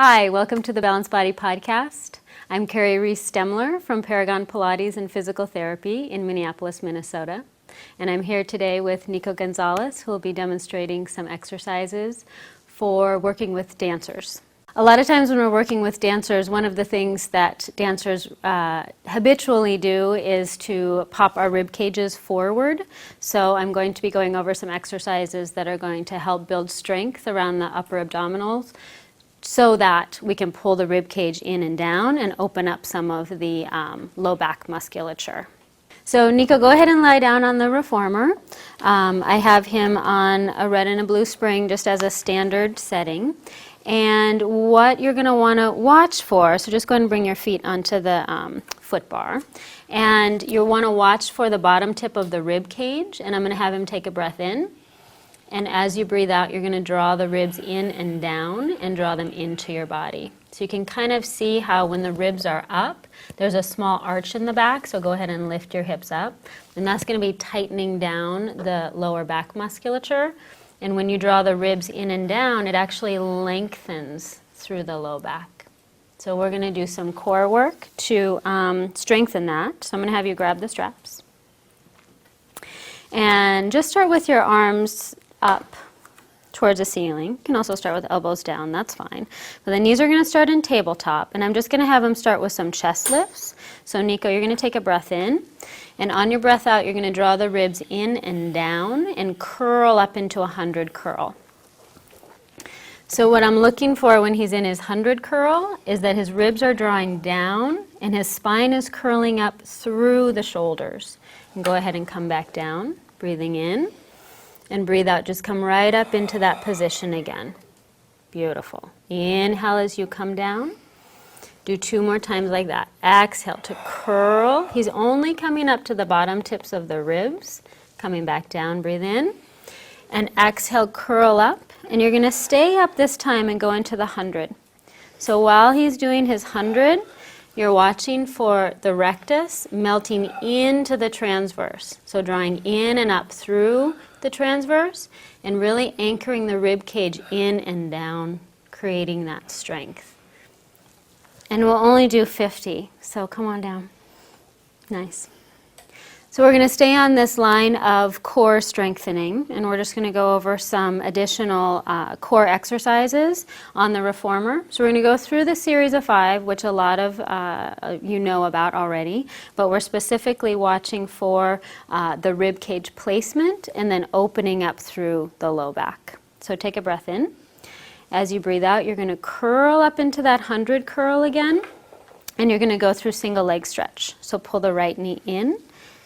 Hi, welcome to the Balanced Body Podcast. I'm Cari Riis Stemmler from Paragon Pilates and Physical Therapy in Minneapolis, Minnesota. And I'm here today with Nico Gonzalez, who will be demonstrating some exercises for working with dancers. A lot of times when we're working with dancers, one of the things that dancers habitually do is to pop our rib cages forward. So I'm going to be going over some exercises that are going to help build strength around the upper abdominals so that we can pull the rib cage in and down and open up some of the low back musculature. So Nico, go ahead and lie down on the reformer. I have him on a red and a blue spring just as a standard setting. And what you're going to want to watch for, so just go ahead and bring your feet onto the foot bar. And you'll want to watch for the bottom tip of the rib cage. And I'm going to have him take a breath in. And as you breathe out, you're going to draw the ribs in and down and draw them into your body. So you can kind of see how when the ribs are up, there's a small arch in the back, so go ahead and lift your hips up. And that's going to be tightening down the lower back musculature. And when you draw the ribs in and down, it actually lengthens through the low back. So we're going to do some core work to strengthen that. So I'm going to have you grab the straps. And just start with your arms up towards the ceiling. You can also start with elbows down, that's fine. But the knees are going to start in tabletop, and I'm just going to have them start with some chest lifts. So Nico, you're going to take a breath in, and on your breath out, you're going to draw the ribs in and down and curl up into a 100 curl. So what I'm looking for when he's in his 100 curl is that his ribs are drawing down and his spine is curling up through the shoulders. And go ahead and come back down, breathing in. And breathe out, just come right up into that position again. Beautiful. Inhale as you come down. Do 2 more times like that. Exhale to curl. He's only coming up to the bottom tips of the ribs. Coming back down, breathe in. And exhale, curl up. And you're going to stay up this time and go into the 100. So while he's doing his 100, you're watching for the rectus melting into the transverse. So drawing in and up through the transverse and really anchoring the rib cage in and down, creating that strength. And we'll only do 50, so come on down. Nice. So we're going to stay on this line of core strengthening, and we're just going to go over some additional core exercises on the reformer. So we're going to go through the series of 5, which a lot of you know about already, but we're specifically watching for the rib cage placement and then opening up through the low back. So take a breath in. As you breathe out, you're going to curl up into that 100 curl again, and you're going to go through single leg stretch. So pull the right knee in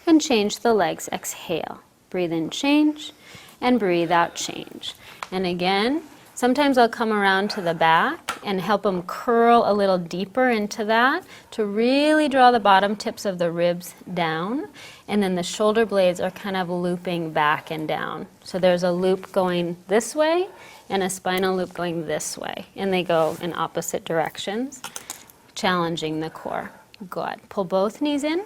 and change the legs. Exhale. Breathe in, change, and breathe out, change. And again, sometimes I'll come around to the back and help them curl a little deeper into that to really draw the bottom tips of the ribs down. And then the shoulder blades are kind of looping back and down. So there's a loop going this way and a spinal loop going this way. And they go in opposite directions, challenging the core. Good. Pull both knees in.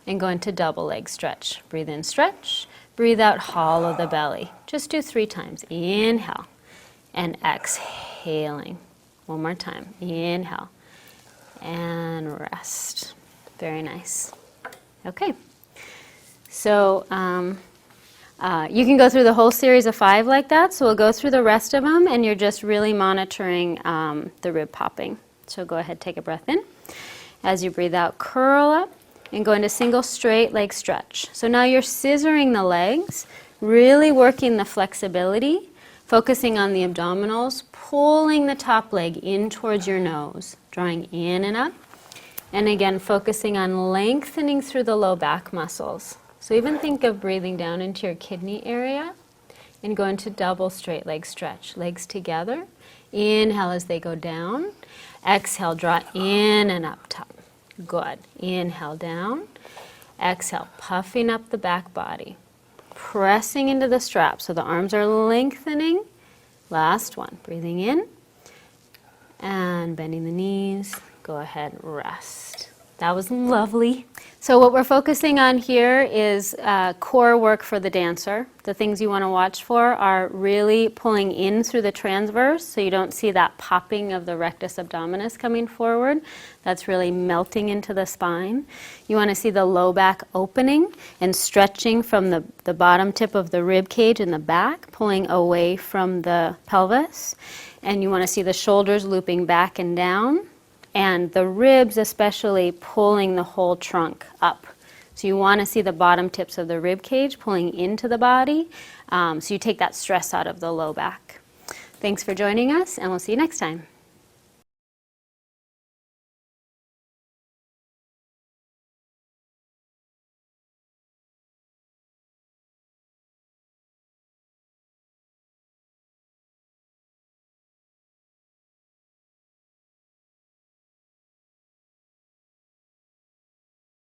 And go into double leg stretch. Breathe in, stretch. Breathe out, hollow the belly. Just do 3 times. Inhale and exhaling. 1 more time. Inhale and rest. Very nice. Okay. So you can go through the whole series of 5 like that. So we'll go through the rest of them, and you're just really monitoring the rib popping. So go ahead, take a breath in. As you breathe out, curl up. And go into single straight leg stretch. So now you're scissoring the legs, really working the flexibility, focusing on the abdominals, pulling the top leg in towards your nose, drawing in and up. And again, focusing on lengthening through the low back muscles. So even think of breathing down into your kidney area and go into double straight leg stretch. Legs together. Inhale as they go down. Exhale, draw in and up top. Good. Inhale down. Exhale, puffing up the back body. Pressing into the strap so the arms are lengthening. Last one. Breathing in. And bending the knees. Go ahead, rest. That was lovely. So what we're focusing on here is core work for the dancer. The things you want to watch for are really pulling in through the transverse so you don't see that popping of the rectus abdominis coming forward. That's really melting into the spine. You want to see the low back opening and stretching from the bottom tip of the rib cage in the back, pulling away from the pelvis. And you want to see the shoulders looping back and down, and the ribs especially pulling the whole trunk up. So you want to see the bottom tips of the rib cage pulling into the body, so you take that stress out of the low back. Thanks for joining us, and we'll see you next time.